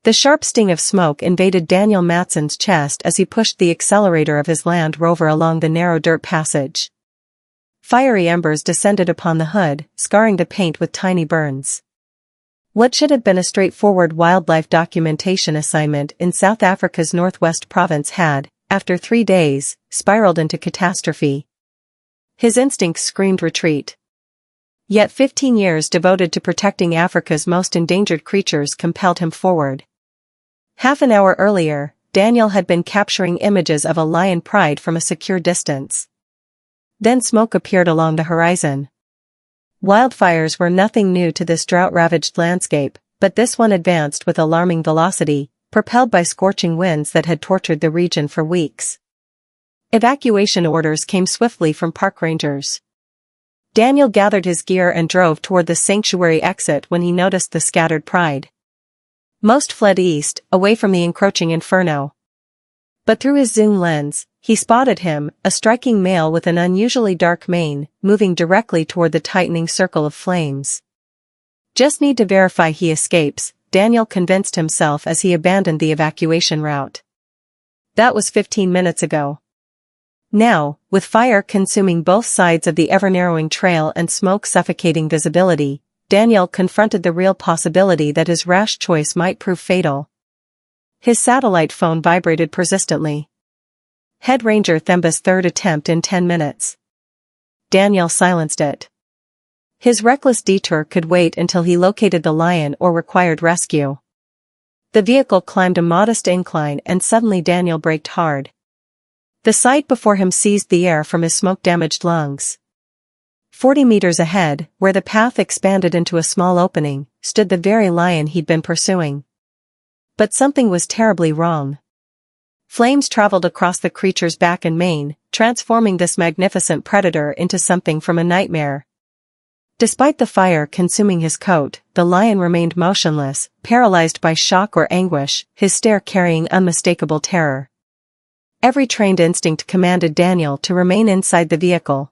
The sharp sting of smoke invaded Daniel Matson's chest as he pushed the accelerator of his Land Rover along the narrow dirt passage. Fiery embers descended upon the hood, scarring the paint with tiny burns. What should have been a straightforward wildlife documentation assignment in South Africa's Northwest Province had, after 3 days, spiraled into catastrophe. His instincts screamed retreat. Yet 15 years devoted to protecting Africa's most endangered creatures compelled him forward. Half an hour earlier, Daniel had been capturing images of a lion pride from a secure distance. Then smoke appeared along the horizon. Wildfires were nothing new to this drought-ravaged landscape, but this one advanced with alarming velocity, propelled by scorching winds that had tortured the region for weeks. Evacuation orders came swiftly from park rangers. Daniel gathered his gear and drove toward the sanctuary exit when he noticed the scattered pride. Most fled east, away from the encroaching inferno. But through his zoom lens, he spotted him, a striking male with an unusually dark mane, moving directly toward the tightening circle of flames. Just need to verify he escapes, Daniel convinced himself as he abandoned the evacuation route. That was 15 minutes ago. Now, with fire consuming both sides of the ever-narrowing trail and smoke suffocating visibility, Daniel confronted the real possibility that his rash choice might prove fatal. His satellite phone vibrated persistently. Head Ranger Themba's third attempt in 10 minutes. Daniel silenced it. His reckless detour could wait until he located the lion or required rescue. The vehicle climbed a modest incline and suddenly Daniel braked hard. The sight before him seized the air from his smoke-damaged lungs. 40 meters ahead, where the path expanded into a small opening, stood the very lion he'd been pursuing. But something was terribly wrong. Flames traveled across the creature's back and mane, transforming this magnificent predator into something from a nightmare. Despite the fire consuming his coat, the lion remained motionless, paralyzed by shock or anguish, his stare carrying unmistakable terror. Every trained instinct commanded Daniel to remain inside the vehicle.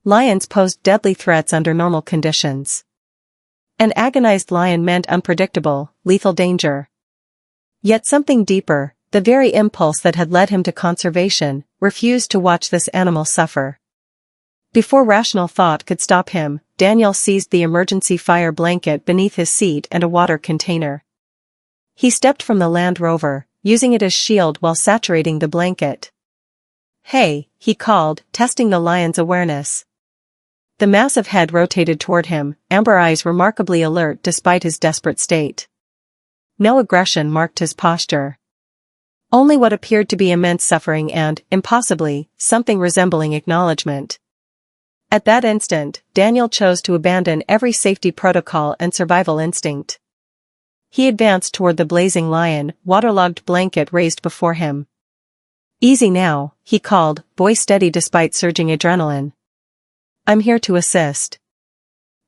Lions posed deadly threats under normal conditions. An agonized lion meant unpredictable, lethal danger. Yet something deeper, the very impulse that had led him to conservation, refused to watch this animal suffer. Before rational thought could stop him, Daniel seized the emergency fire blanket beneath his seat and a water container. He stepped from the Land Rover, using it as shield while saturating the blanket. "Hey," he called, testing the lion's awareness. The massive head rotated toward him, amber eyes remarkably alert despite his desperate state. No aggression marked his posture. Only what appeared to be immense suffering and, impossibly, something resembling acknowledgement. At that instant, Daniel chose to abandon every safety protocol and survival instinct. He advanced toward the blazing lion, waterlogged blanket raised before him. "Easy now," he called, voice steady despite surging adrenaline. "I'm here to assist."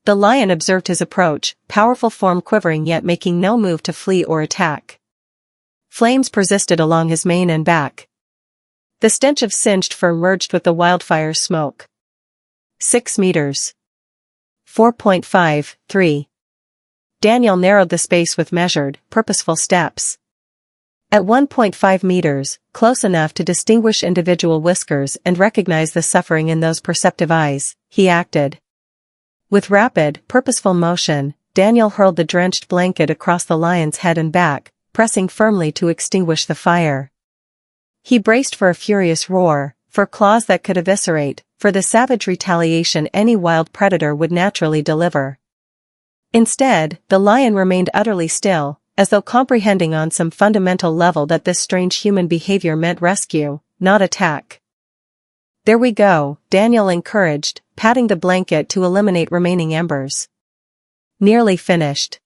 The lion observed his approach, powerful form quivering yet making no move to flee or attack. Flames persisted along his mane and back. The stench of singed fur merged with the wildfire's smoke. 6 meters. 4.53. Daniel narrowed the space with measured, purposeful steps. At 1.5 meters, close enough to distinguish individual whiskers and recognize the suffering in those perceptive eyes, he acted. With rapid, purposeful motion, Daniel hurled the drenched blanket across the lion's head and back, pressing firmly to extinguish the fire. He braced for a furious roar, for claws that could eviscerate, for the savage retaliation any wild predator would naturally deliver. Instead, the lion remained utterly still, as though comprehending on some fundamental level that this strange human behavior meant rescue, not attack. "There we go," Daniel encouraged, patting the blanket to eliminate remaining embers. "Nearly finished."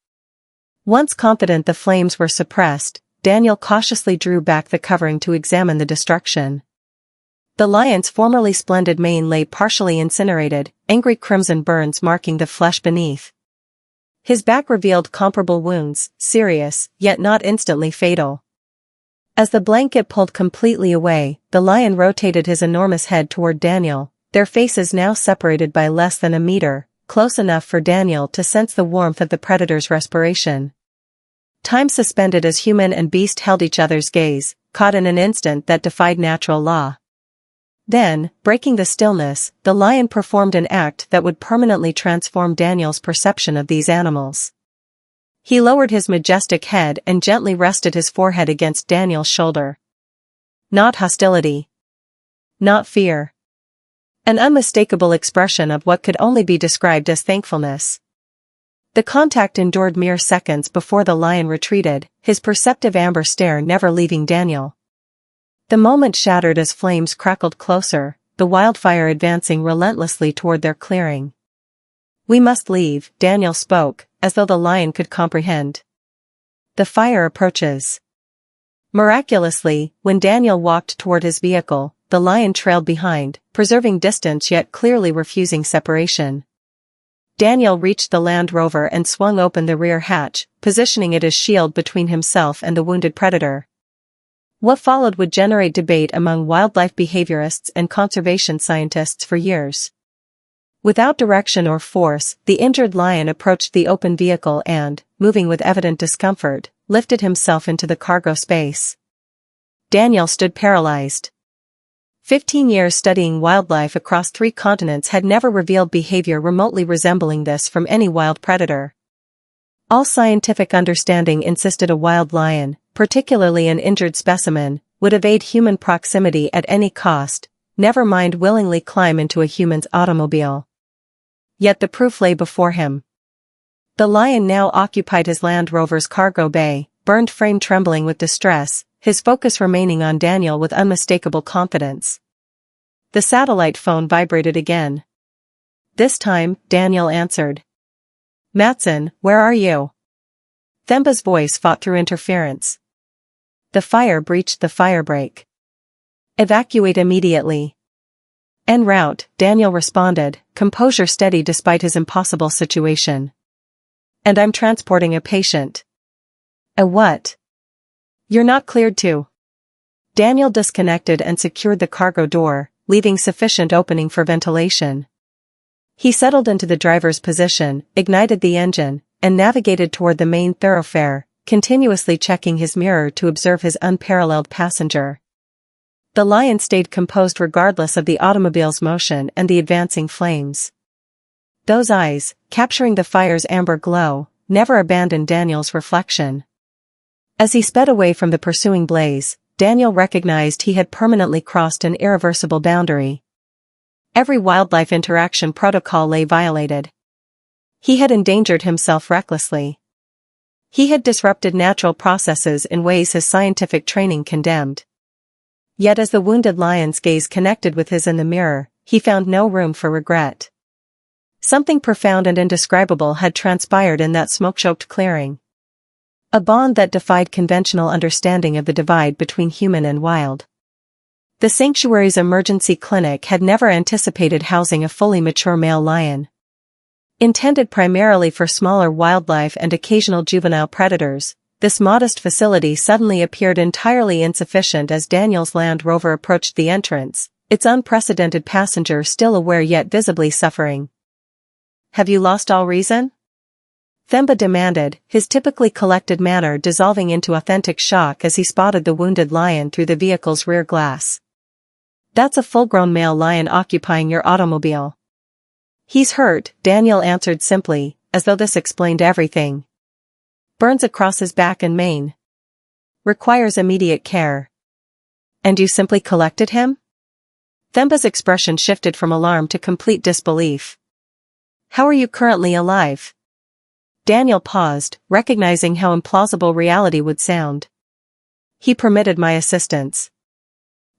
Once confident the flames were suppressed, Daniel cautiously drew back the covering to examine the destruction. The lion's formerly splendid mane lay partially incinerated, angry crimson burns marking the flesh beneath. His back revealed comparable wounds, serious, yet not instantly fatal. As the blanket pulled completely away, the lion rotated his enormous head toward Daniel, their faces now separated by less than a meter, close enough for Daniel to sense the warmth of the predator's respiration. Time suspended as human and beast held each other's gaze, caught in an instant that defied natural law. Then, breaking the stillness, the lion performed an act that would permanently transform Daniel's perception of these animals. He lowered his majestic head and gently rested his forehead against Daniel's shoulder. Not hostility. Not fear. An unmistakable expression of what could only be described as thankfulness. The contact endured mere seconds before the lion retreated, his perceptive amber stare never leaving Daniel. The moment shattered as flames crackled closer, the wildfire advancing relentlessly toward their clearing. "We must leave," Daniel spoke, as though the lion could comprehend. "The fire approaches." Miraculously, when Daniel walked toward his vehicle, the lion trailed behind, preserving distance yet clearly refusing separation. Daniel reached the Land Rover and swung open the rear hatch, positioning it as shield between himself and the wounded predator. What followed would generate debate among wildlife behaviorists and conservation scientists for years. Without direction or force, the injured lion approached the open vehicle and, moving with evident discomfort, lifted himself into the cargo space. Daniel stood paralyzed. 15 years studying wildlife across 3 continents had never revealed behavior remotely resembling this from any wild predator. All scientific understanding insisted a wild lion, particularly an injured specimen, would evade human proximity at any cost, never mind willingly climb into a human's automobile. Yet the proof lay before him. The lion now occupied his Land Rover's cargo bay, burned frame trembling with distress, his focus remaining on Daniel with unmistakable confidence. The satellite phone vibrated again. This time, Daniel answered. "Matson, where are you?" Themba's voice fought through interference. "The fire breached the firebreak. Evacuate immediately." "En route," Daniel responded, composure steady despite his impossible situation. "And I'm transporting a patient." "A what?" "You're not cleared to." Daniel disconnected and secured the cargo door, leaving sufficient opening for ventilation. He settled into the driver's position, ignited the engine, and navigated toward the main thoroughfare, continuously checking his mirror to observe his unparalleled passenger. The lion stayed composed regardless of the automobile's motion and the advancing flames. Those eyes, capturing the fire's amber glow, never abandoned Daniel's reflection. As he sped away from the pursuing blaze, Daniel recognized he had permanently crossed an irreversible boundary. Every wildlife interaction protocol lay violated. He had endangered himself recklessly. He had disrupted natural processes in ways his scientific training condemned. Yet as the wounded lion's gaze connected with his in the mirror, he found no room for regret. Something profound and indescribable had transpired in that smoke-choked clearing. A bond that defied conventional understanding of the divide between human and wild. The sanctuary's emergency clinic had never anticipated housing a fully mature male lion. Intended primarily for smaller wildlife and occasional juvenile predators, this modest facility suddenly appeared entirely insufficient as Daniel's Land Rover approached the entrance, its unprecedented passenger still aware yet visibly suffering. "Have you lost all reason?" Themba demanded, his typically collected manner dissolving into authentic shock as he spotted the wounded lion through the vehicle's rear glass. "That's a full-grown male lion occupying your automobile." "He's hurt," Daniel answered simply, as though this explained everything. "Burns across his back and mane. Requires immediate care." "And you simply collected him?" Themba's expression shifted from alarm to complete disbelief. "How are you currently alive?" Daniel paused, recognizing how implausible reality would sound. "He permitted my assistance.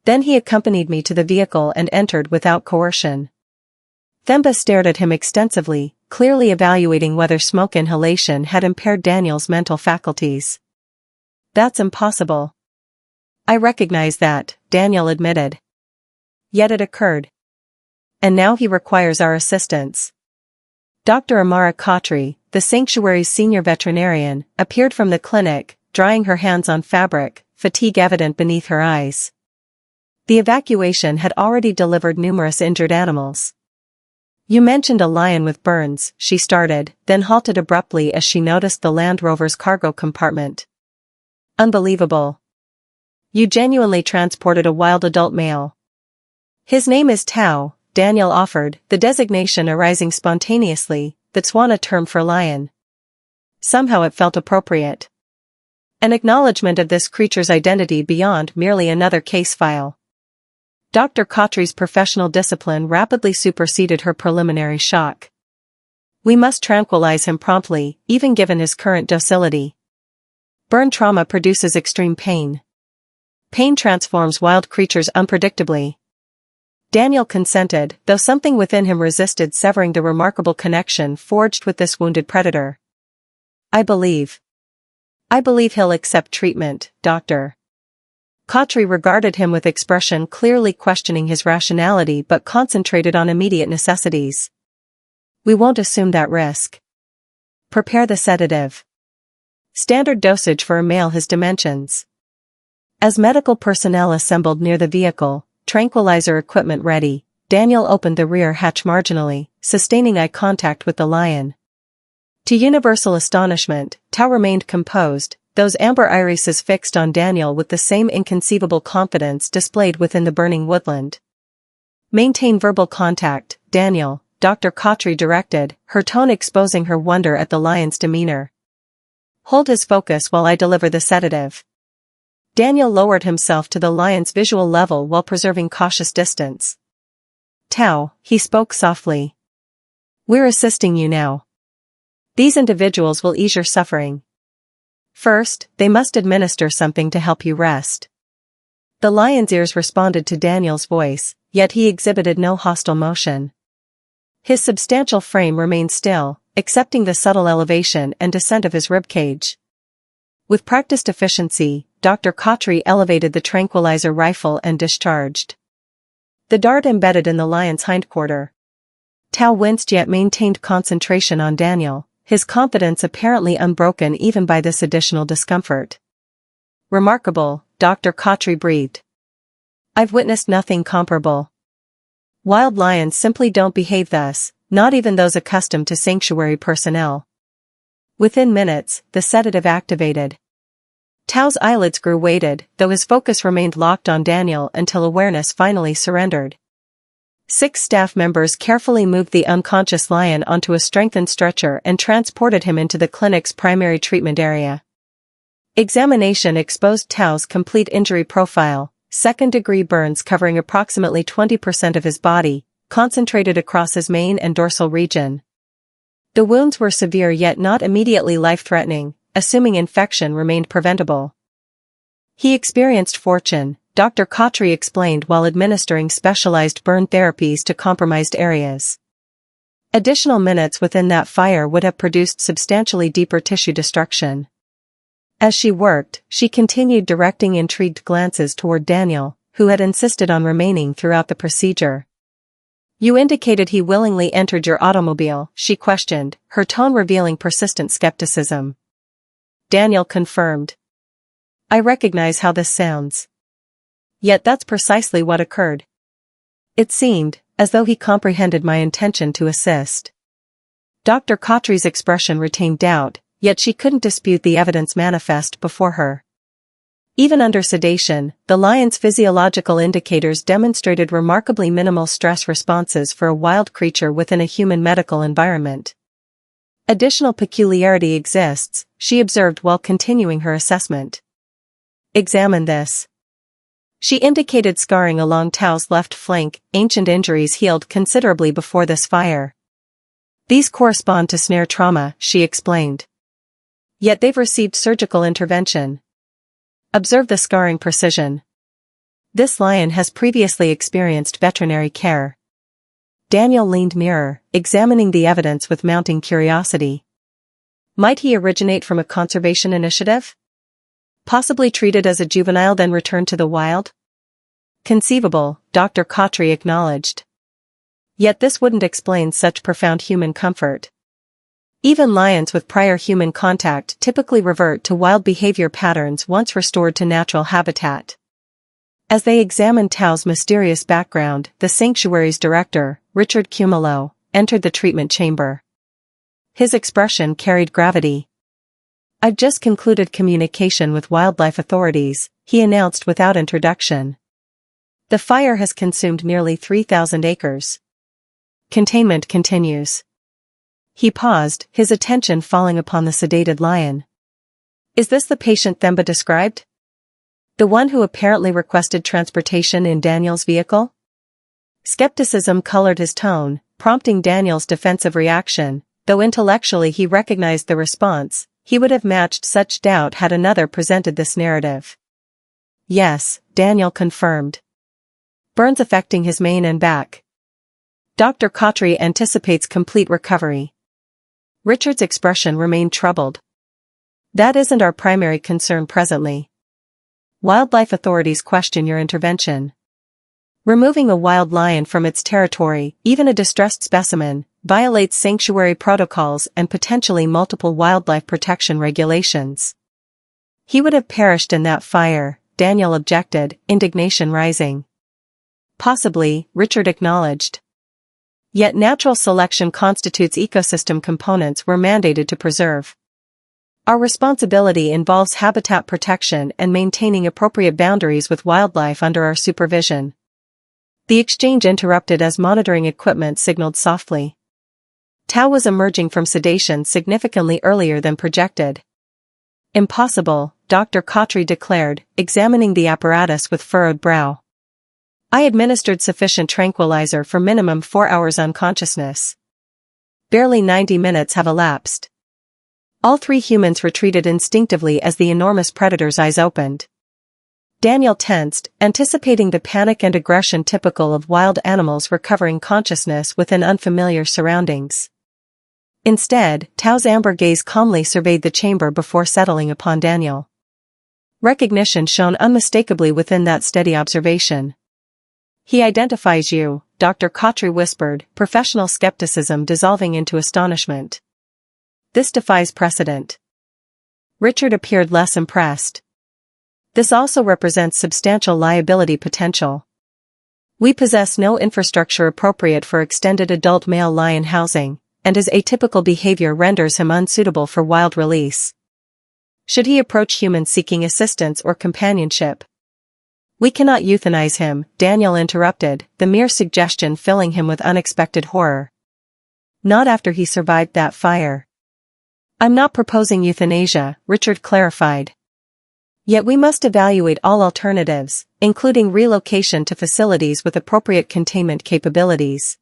Then he accompanied me to the vehicle and entered without coercion." Themba stared at him extensively, clearly evaluating whether smoke inhalation had impaired Daniel's mental faculties. "That's impossible." "I recognize that," Daniel admitted. "Yet it occurred. And now he requires our assistance." Dr. Amara Khatri, the sanctuary's senior veterinarian, appeared from the clinic, drying her hands on fabric, fatigue evident beneath her eyes. The evacuation had already delivered numerous injured animals. You mentioned a lion with burns, she started, then halted abruptly as she noticed the Land Rover's cargo compartment. Unbelievable. You genuinely transported a wild adult male. His name is Tao, Daniel offered, the designation arising spontaneously, the Tswana term for lion. Somehow it felt appropriate. An acknowledgement of this creature's identity beyond merely another case file. Dr. Khatri's professional discipline rapidly superseded her preliminary shock. We must tranquilize him promptly, even given his current docility. Burn trauma produces extreme pain. Pain transforms wild creatures unpredictably. Daniel consented, though something within him resisted severing the remarkable connection forged with this wounded predator. I believe he'll accept treatment, Doctor. Khatri regarded him with expression clearly questioning his rationality but concentrated on immediate necessities. We won't assume that risk. Prepare the sedative. Standard dosage for a male his dimensions. As medical personnel assembled near the vehicle, tranquilizer equipment ready, Daniel opened the rear hatch marginally, sustaining eye contact with the lion. To universal astonishment, Tao remained composed, those amber irises fixed on Daniel with the same inconceivable confidence displayed within the burning woodland. Maintain verbal contact, Daniel, Dr. Khatri directed, her tone exposing her wonder at the lion's demeanor. Hold his focus while I deliver the sedative. Daniel lowered himself to the lion's visual level while preserving cautious distance. Tao, he spoke softly. We're assisting you now. These individuals will ease your suffering. First, they must administer something to help you rest. The lion's ears responded to Daniel's voice, yet he exhibited no hostile motion. His substantial frame remained still, accepting the subtle elevation and descent of his ribcage. With practiced efficiency, Dr. Khatri elevated the tranquilizer rifle and discharged. The dart embedded in the lion's hindquarter. Tao winced yet maintained concentration on Daniel, his confidence apparently unbroken even by this additional discomfort. Remarkable, Dr. Khatri breathed. I've witnessed nothing comparable. Wild lions simply don't behave thus, not even those accustomed to sanctuary personnel. Within minutes, the sedative activated. Tao's eyelids grew weighted, though his focus remained locked on Daniel until awareness finally surrendered. 6 staff members carefully moved the unconscious lion onto a strengthened stretcher and transported him into the clinic's primary treatment area. Examination exposed Tao's complete injury profile, second-degree burns covering approximately 20% of his body, concentrated across his mane and dorsal region. The wounds were severe yet not immediately life-threatening, assuming infection remained preventable. He experienced fortune, Dr. Khatri explained while administering specialized burn therapies to compromised areas. Additional minutes within that fire would have produced substantially deeper tissue destruction. As she worked, she continued directing intrigued glances toward Daniel, who had insisted on remaining throughout the procedure. You indicated he willingly entered your automobile, she questioned, her tone revealing persistent skepticism. Daniel confirmed. I recognize how this sounds. Yet that's precisely what occurred. It seemed as though he comprehended my intention to assist. Dr. Khatri's expression retained doubt, yet she couldn't dispute the evidence manifest before her. Even under sedation, the lion's physiological indicators demonstrated remarkably minimal stress responses for a wild creature within a human medical environment. Additional peculiarity exists, she observed while continuing her assessment. Examine this. She indicated scarring along Tao's left flank, ancient injuries healed considerably before this fire. These correspond to snare trauma, she explained. Yet they've received surgical intervention. Observe the scarring precision. This lion has previously experienced veterinary care. Daniel leaned nearer, examining the evidence with mounting curiosity. Might he originate from a conservation initiative? Possibly treated as a juvenile then returned to the wild? Conceivable, Dr. Khatri acknowledged. Yet this wouldn't explain such profound human comfort. Even lions with prior human contact typically revert to wild behavior patterns once restored to natural habitat. As they examined Tao's mysterious background, the sanctuary's director, Richard Cumolo, entered the treatment chamber. His expression carried gravity. "I've just concluded communication with wildlife authorities," he announced without introduction. "The fire has consumed nearly 3,000 acres. Containment continues." He paused, his attention falling upon the sedated lion. "Is this the patient Themba described? The one who apparently requested transportation in Daniel's vehicle?" Skepticism colored his tone, prompting Daniel's defensive reaction. Though intellectually he recognized the response, he would have matched such doubt had another presented this narrative. "Yes," Daniel confirmed. "Burns affecting his mane and back. Dr. Khatri anticipates complete recovery." Richard's expression remained troubled. "That isn't our primary concern presently. Wildlife authorities question your intervention. Removing a wild lion from its territory, even a distressed specimen, violates sanctuary protocols and potentially multiple wildlife protection regulations." "He would have perished in that fire," Daniel objected, indignation rising. "Possibly," Richard acknowledged. "Yet natural selection constitutes ecosystem components we're mandated to preserve. Our responsibility involves habitat protection and maintaining appropriate boundaries with wildlife under our supervision." The exchange interrupted as monitoring equipment signaled softly. Tao was emerging from sedation significantly earlier than projected. "Impossible," Dr. Khatri declared, examining the apparatus with furrowed brow. "I administered sufficient tranquilizer for minimum 4 hours unconsciousness. Barely 90 minutes have elapsed." All three humans retreated instinctively as the enormous predator's eyes opened. Daniel tensed, anticipating the panic and aggression typical of wild animals recovering consciousness within unfamiliar surroundings. Instead, Tao's amber gaze calmly surveyed the chamber before settling upon Daniel. Recognition shone unmistakably within that steady observation. "He identifies you," Dr. Khatri whispered, professional skepticism dissolving into astonishment. "This defies precedent." Richard appeared less impressed. "This also represents substantial liability potential. We possess no infrastructure appropriate for extended adult male lion housing, and his atypical behavior renders him unsuitable for wild release. Should he approach humans seeking assistance or companionship?" "We cannot euthanize him," Daniel interrupted, the mere suggestion filling him with unexpected horror. "Not after he survived that fire." "I'm not proposing euthanasia," Richard clarified. "Yet we must evaluate all alternatives, including relocation to facilities with appropriate containment capabilities."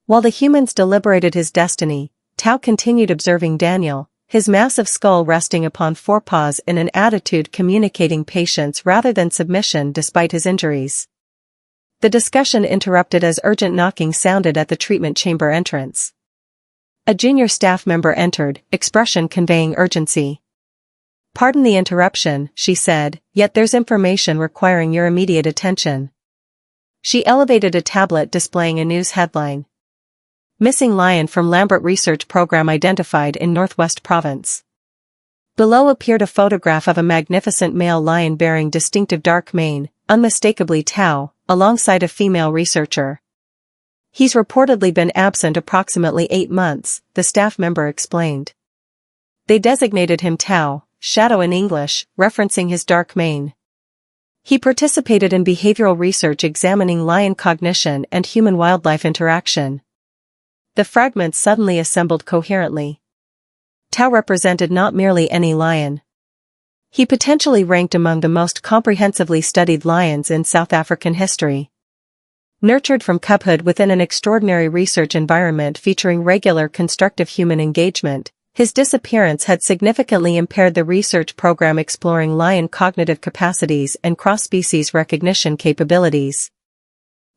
While the humans deliberated his destiny, Tao continued observing Daniel, his massive skull resting upon forepaws in an attitude communicating patience rather than submission despite his injuries. The discussion interrupted as urgent knocking sounded at the treatment chamber entrance. A junior staff member entered, expression conveying urgency. "Pardon the interruption," she said, "yet there's information requiring your immediate attention." She elevated a tablet displaying a news headline. "Missing lion from Lambert Research Program identified in Northwest Province." Below appeared a photograph of a magnificent male lion bearing distinctive dark mane, unmistakably Tao, alongside a female researcher. "He's reportedly been absent approximately 8 months, the staff member explained. They designated him Tao, Shadow in English, referencing his dark mane. He participated in behavioral research examining lion cognition and human-wildlife interaction. The fragments suddenly assembled coherently. Tao represented not merely any lion. He potentially ranked among the most comprehensively studied lions in South African history. Nurtured from cubhood within an extraordinary research environment featuring regular constructive human engagement, his disappearance had significantly impaired the research program exploring lion cognitive capacities and cross-species recognition capabilities.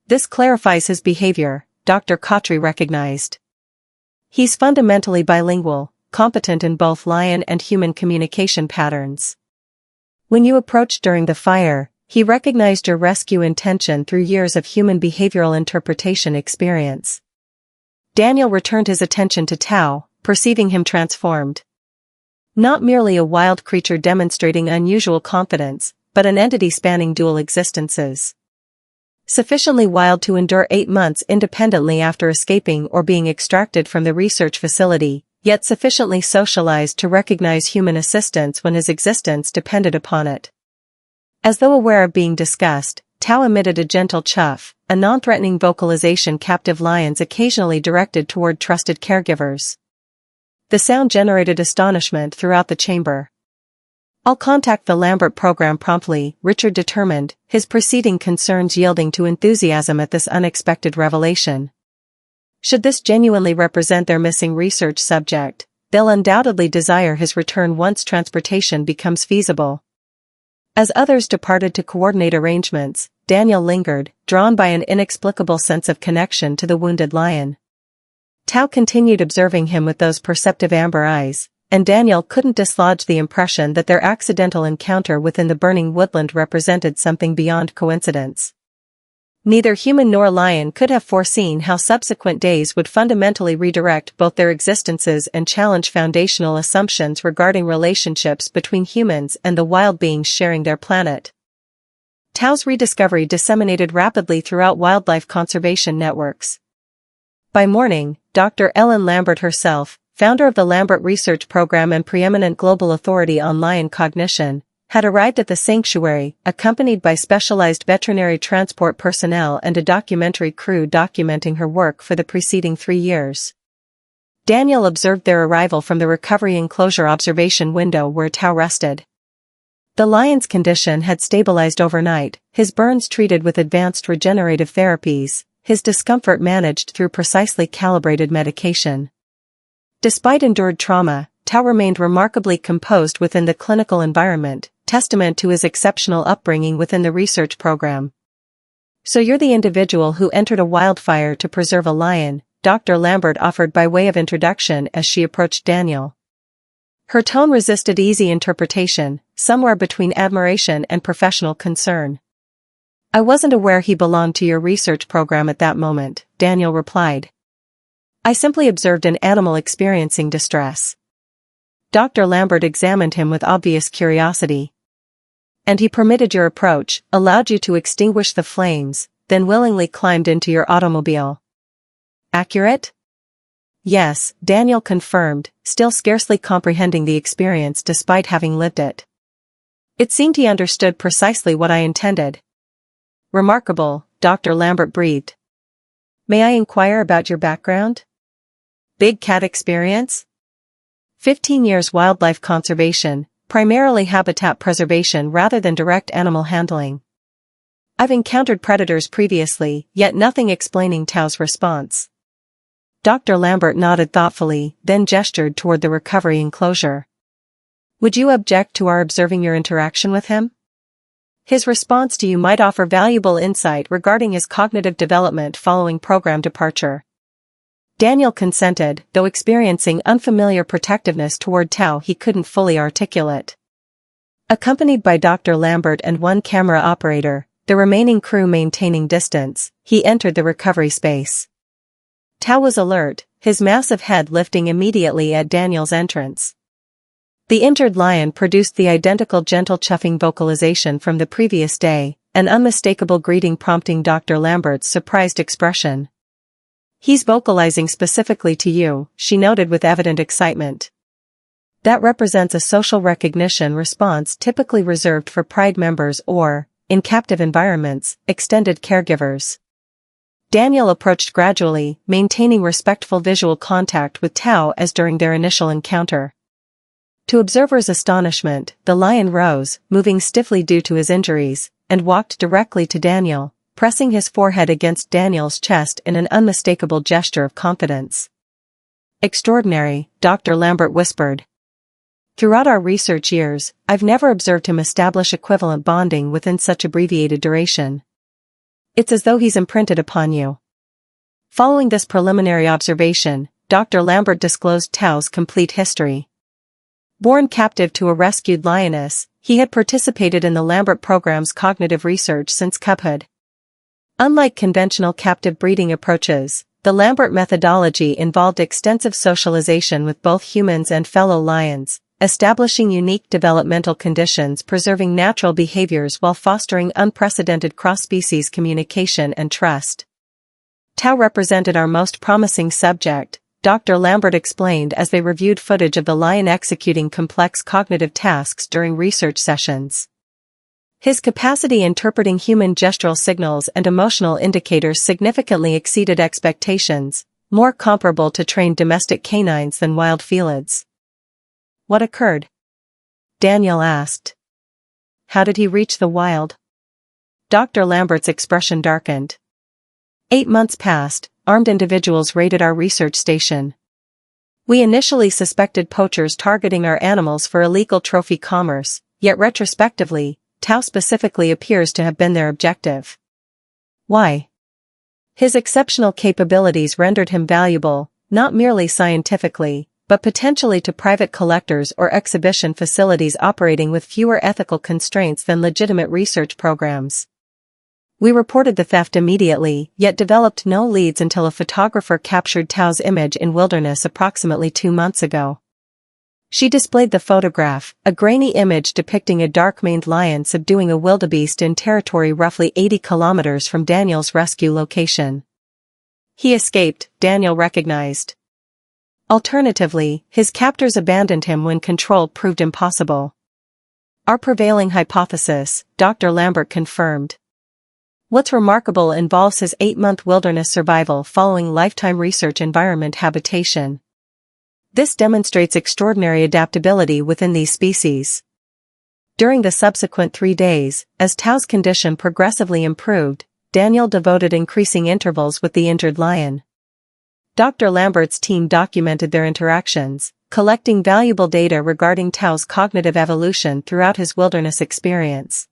"This clarifies his behavior," Dr. Khatri recognized. "He's fundamentally bilingual, competent in both lion and human communication patterns. When you approached during the fire, he recognized your rescue intention through years of human behavioral interpretation experience." Daniel returned his attention to Tao, perceiving him transformed. Not merely a wild creature demonstrating unusual confidence, but an entity spanning dual existences. Sufficiently wild to endure 8 months independently after escaping or being extracted from the research facility, yet sufficiently socialized to recognize human assistance when his existence depended upon it. As though aware of being discussed, Tao emitted a gentle chuff, a non-threatening vocalization captive lions occasionally directed toward trusted caregivers. The sound generated astonishment throughout the chamber. "I'll contact the Lambert program promptly," Richard determined, his preceding concerns yielding to enthusiasm at this unexpected revelation. Should this genuinely represent their missing research subject, they'll undoubtedly desire his return once transportation becomes feasible. As others departed to coordinate arrangements, Daniel lingered, drawn by an inexplicable sense of connection to the wounded lion. Tao continued observing him with those perceptive amber eyes, and Daniel couldn't dislodge the impression that their accidental encounter within the burning woodland represented something beyond coincidence. Neither human nor lion could have foreseen how subsequent days would fundamentally redirect both their existences and challenge foundational assumptions regarding relationships between humans and the wild beings sharing their planet. Tao's rediscovery disseminated rapidly throughout wildlife conservation networks. By morning, Dr. Ellen Lambert herself, founder of the Lambert Research Program and preeminent global authority on lion cognition, had arrived at the sanctuary, accompanied by specialized veterinary transport personnel and a documentary crew documenting her work for the preceding 3 years. Daniel observed their arrival from the recovery enclosure observation window where Tao rested. The lion's condition had stabilized overnight, his burns treated with advanced regenerative therapies, his discomfort managed through precisely calibrated medication. Despite endured trauma, Tao remained remarkably composed within the clinical environment, testament to his exceptional upbringing within the research program. "So you're the individual who entered a wildfire to preserve a lion," Dr. Lambert offered by way of introduction as she approached Daniel. Her tone resisted easy interpretation, somewhere between admiration and professional concern. "I wasn't aware he belonged to your research program at that moment," Daniel replied. "I simply observed an animal experiencing distress." Dr. Lambert examined him with obvious curiosity. "And he permitted your approach, allowed you to extinguish the flames, then willingly climbed into your automobile. Accurate?" "Yes," Daniel confirmed, still scarcely comprehending the experience despite having lived it. "It seemed he understood precisely what I intended." "Remarkable," Dr. Lambert breathed. "May I inquire about your background?" "Big cat experience?" 15 years wildlife conservation, primarily habitat preservation rather than direct animal handling. "I've encountered predators previously, yet nothing explaining Tao's response." Dr. Lambert nodded thoughtfully, then gestured toward the recovery enclosure. "Would you object to our observing your interaction with him? His response to you might offer valuable insight regarding his cognitive development following program departure." Daniel consented, though experiencing unfamiliar protectiveness toward Tao he couldn't fully articulate. Accompanied by Dr. Lambert and one camera operator, the remaining crew maintaining distance, he entered the recovery space. Tao was alert, his massive head lifting immediately at Daniel's entrance. The injured lion produced the identical gentle chuffing vocalization from the previous day, an unmistakable greeting prompting Dr. Lambert's surprised expression. "He's vocalizing specifically to you," she noted with evident excitement. "That represents a social recognition response typically reserved for pride members or, in captive environments, extended caregivers." Daniel approached gradually, maintaining respectful visual contact with Tao as during their initial encounter. To observers' astonishment, the lion rose, moving stiffly due to his injuries, and walked directly to Daniel, pressing his forehead against Daniel's chest in an unmistakable gesture of confidence. "Extraordinary," Dr. Lambert whispered. "Throughout our research years, I've never observed him establish equivalent bonding within such abbreviated duration. It's as though he's imprinted upon you." Following this preliminary observation, Dr. Lambert disclosed Tao's complete history. Born captive to a rescued lioness, he had participated in the Lambert program's cognitive research since cubhood. Unlike conventional captive breeding approaches, the Lambert methodology involved extensive socialization with both humans and fellow lions, establishing unique developmental conditions, preserving natural behaviors while fostering unprecedented cross-species communication and trust. Tau represented our most promising subject, Dr. Lambert explained as they reviewed footage of the lion executing complex cognitive tasks during research sessions. His capacity interpreting human gestural signals and emotional indicators significantly exceeded expectations, more comparable to trained domestic canines than wild felids. What occurred? Daniel asked. How did he reach the wild? Dr. Lambert's expression darkened. 8 months passed, armed individuals raided our research station. We initially suspected poachers targeting our animals for illegal trophy commerce, yet retrospectively, Tau specifically appears to have been their objective. Why? His exceptional capabilities rendered him valuable, not merely scientifically, but potentially to private collectors or exhibition facilities operating with fewer ethical constraints than legitimate research programs. We reported the theft immediately, yet developed no leads until a photographer captured Tau's image in wilderness approximately 2 months ago. She displayed the photograph, a grainy image depicting a dark-maned lion subduing a wildebeest in territory roughly 80 kilometers from Daniel's rescue location. He escaped, Daniel recognized. Alternatively, his captors abandoned him when control proved impossible. Our prevailing hypothesis, Dr. Lambert confirmed. What's remarkable involves his 8-month wilderness survival following lifetime research environment habitation. This demonstrates extraordinary adaptability within these species. During the subsequent 3 days, as Tau's condition progressively improved, Daniel devoted increasing intervals with the injured lion. Dr. Lambert's team documented their interactions, collecting valuable data regarding Tau's cognitive evolution throughout his wilderness experience.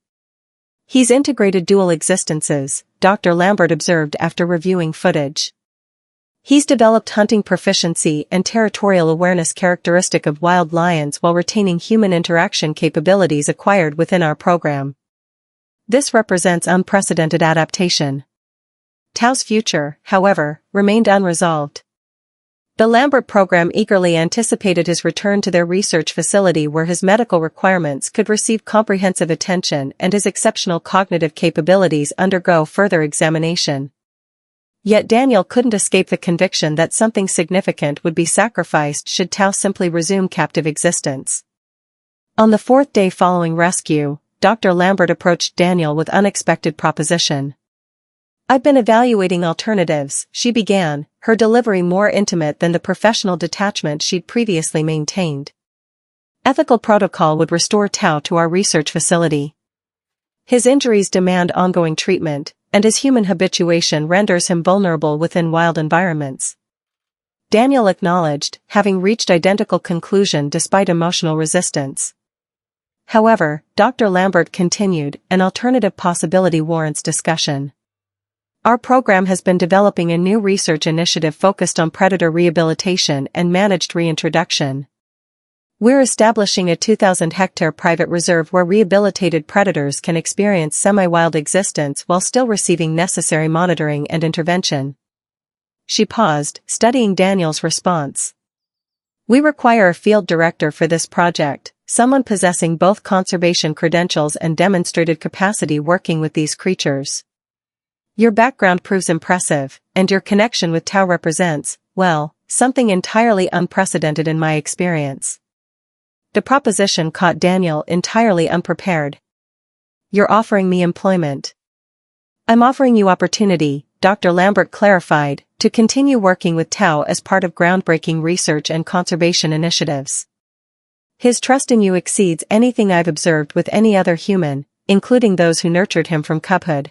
He's integrated dual existences, Dr. Lambert observed after reviewing footage. He's developed hunting proficiency and territorial awareness characteristic of wild lions while retaining human interaction capabilities acquired within our program. This represents unprecedented adaptation. Tau's future, however, remained unresolved. The Lambert program eagerly anticipated his return to their research facility where his medical requirements could receive comprehensive attention and his exceptional cognitive capabilities undergo further examination. Yet Daniel couldn't escape the conviction that something significant would be sacrificed should Tau simply resume captive existence. On the 4th day following rescue, Dr. Lambert approached Daniel with unexpected proposition. I've been evaluating alternatives, she began, her delivery more intimate than the professional detachment she'd previously maintained. Ethical protocol would restore Tau to our research facility. His injuries demand ongoing treatment, and his human habituation renders him vulnerable within wild environments. Daniel acknowledged, having reached identical conclusion despite emotional resistance. However, Dr. Lambert continued, an alternative possibility warrants discussion. Our program has been developing a new research initiative focused on predator rehabilitation and managed reintroduction. We're establishing a 2,000-hectare private reserve where rehabilitated predators can experience semi-wild existence while still receiving necessary monitoring and intervention. She paused, studying Daniel's response. We require a field director for this project, someone possessing both conservation credentials and demonstrated capacity working with these creatures. Your background proves impressive, and your connection with Tau represents, well, something entirely unprecedented in my experience. The proposition caught Daniel entirely unprepared. You're offering me employment. I'm offering you opportunity, Dr. Lambert clarified, to continue working with Tau as part of groundbreaking research and conservation initiatives. His trust in you exceeds anything I've observed with any other human, including those who nurtured him from cubhood.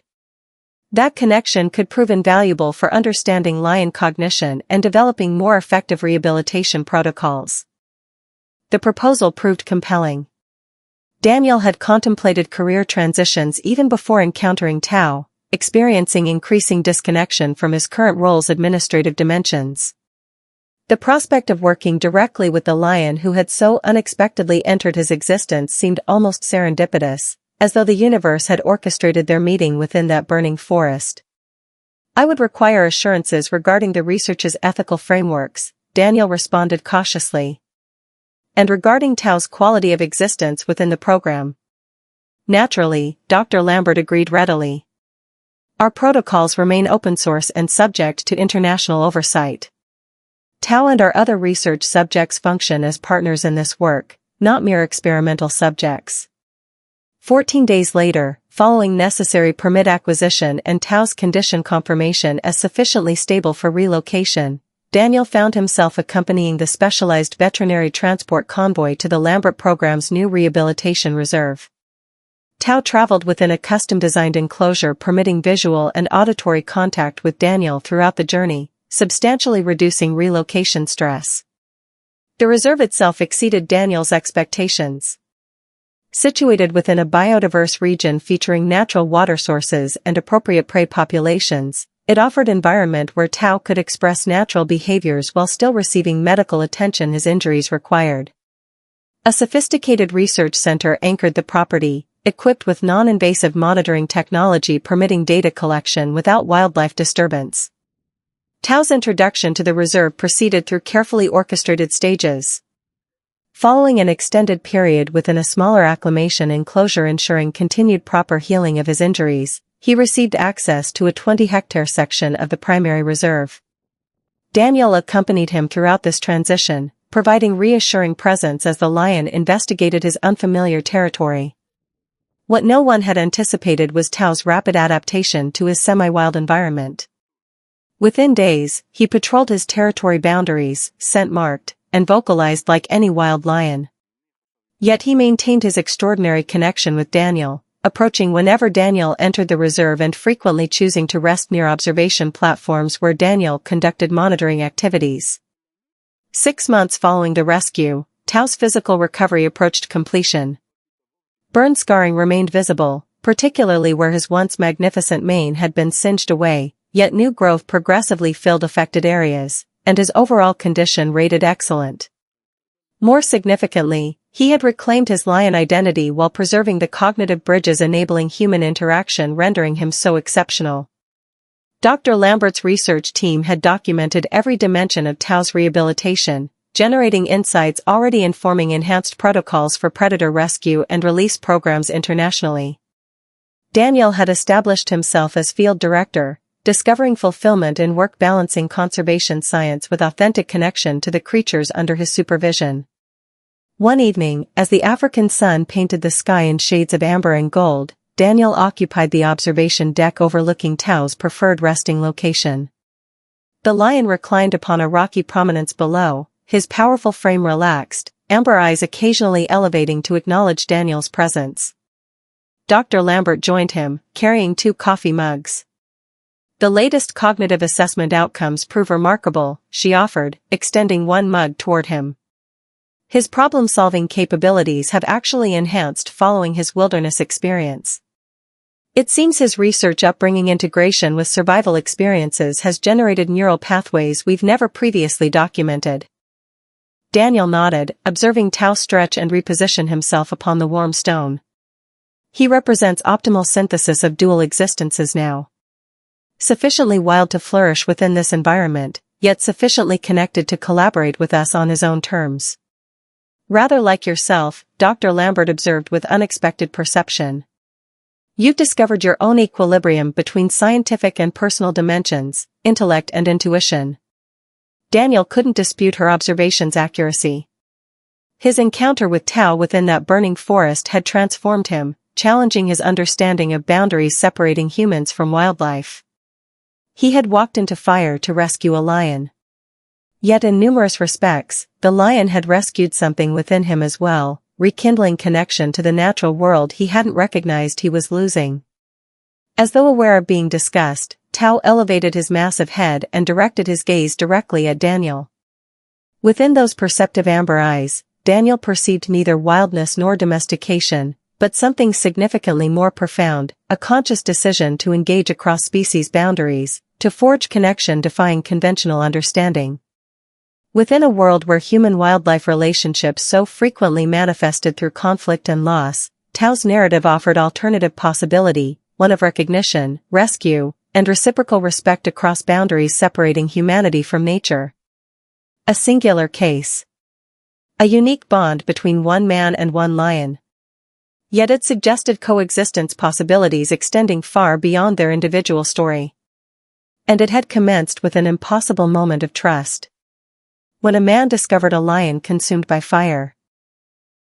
That connection could prove invaluable for understanding lion cognition and developing more effective rehabilitation protocols. The proposal proved compelling. Daniel had contemplated career transitions even before encountering Tau, experiencing increasing disconnection from his current role's administrative dimensions. The prospect of working directly with the lion who had so unexpectedly entered his existence seemed almost serendipitous, as though the universe had orchestrated their meeting within that burning forest. I would require assurances regarding the research's ethical frameworks, Daniel responded cautiously. and regarding Tao's quality of existence within the program. Naturally, Dr. Lambert agreed readily. Our protocols remain open source and subject to international oversight. Tao and our other research subjects function as partners in this work, not mere experimental subjects. 14 days later, following necessary permit acquisition and Tao's condition confirmation as sufficiently stable for relocation, Daniel found himself accompanying the specialized veterinary transport convoy to the Lambert program's new rehabilitation reserve. Tao traveled within a custom-designed enclosure permitting visual and auditory contact with Daniel throughout the journey, substantially reducing relocation stress. The reserve itself exceeded Daniel's expectations. Situated within a biodiverse region featuring natural water sources and appropriate prey populations, it offered an environment where Tao could express natural behaviors while still receiving medical attention his injuries required. A sophisticated research center anchored the property, equipped with non-invasive monitoring technology permitting data collection without wildlife disturbance. Tao's introduction to the reserve proceeded through carefully orchestrated stages. Following an extended period within a smaller acclimation enclosure ensuring continued proper healing of his injuries, he received access to a 20-hectare section of the primary reserve. Daniel accompanied him throughout this transition, providing reassuring presence as the lion investigated his unfamiliar territory. What no one had anticipated was Tao's rapid adaptation to his semi-wild environment. Within days, he patrolled his territory boundaries, scent-marked, and vocalized like any wild lion. Yet he maintained his extraordinary connection with Daniel, approaching whenever Daniel entered the reserve and frequently choosing to rest near observation platforms where Daniel conducted monitoring activities. 6 months following the rescue, Tao's physical recovery approached completion. Burn scarring remained visible, particularly where his once magnificent mane had been singed away, yet new growth progressively filled affected areas, and his overall condition rated excellent. More significantly, he had reclaimed his lion identity while preserving the cognitive bridges enabling human interaction, rendering him so exceptional. Dr. Lambert's research team had documented every dimension of Tao's rehabilitation, generating insights already informing enhanced protocols for predator rescue and release programs internationally. Daniel had established himself as field director, discovering fulfillment in work balancing conservation science with authentic connection to the creatures under his supervision. One evening, as the African sun painted the sky in shades of amber and gold, Daniel occupied the observation deck overlooking Tao's preferred resting location. The lion reclined upon a rocky prominence below, his powerful frame relaxed, amber eyes occasionally elevating to acknowledge Daniel's presence. Dr. Lambert joined him, carrying 2 coffee mugs. The latest cognitive assessment outcomes prove remarkable, she offered, extending 1 mug toward him. His problem-solving capabilities have actually enhanced following his wilderness experience. It seems his research upbringing integration with survival experiences has generated neural pathways we've never previously documented. Daniel nodded, observing Tao stretch and reposition himself upon the warm stone. He represents optimal synthesis of dual existences now. Sufficiently wild to flourish within this environment, yet sufficiently connected to collaborate with us on his own terms. Rather like yourself, Dr. Lambert observed with unexpected perception. You've discovered your own equilibrium between scientific and personal dimensions, intellect and intuition. Daniel couldn't dispute her observation's accuracy. His encounter with Tao within that burning forest had transformed him, challenging his understanding of boundaries separating humans from wildlife. He had walked into fire to rescue a lion. Yet in numerous respects, the lion had rescued something within him as well, rekindling connection to the natural world he hadn't recognized he was losing. As though aware of being discussed, Tao elevated his massive head and directed his gaze directly at Daniel. Within those perceptive amber eyes, Daniel perceived neither wildness nor domestication, but something significantly more profound, a conscious decision to engage across species boundaries, to forge connection defying conventional understanding. Within a world where human-wildlife relationships so frequently manifested through conflict and loss, Tao's narrative offered alternative possibility, one of recognition, rescue, and reciprocal respect across boundaries separating humanity from nature. A singular case. A unique bond between one man and one lion. Yet it suggested coexistence possibilities extending far beyond their individual story. And it had commenced with an impossible moment of trust. When a man discovered a lion consumed by fire,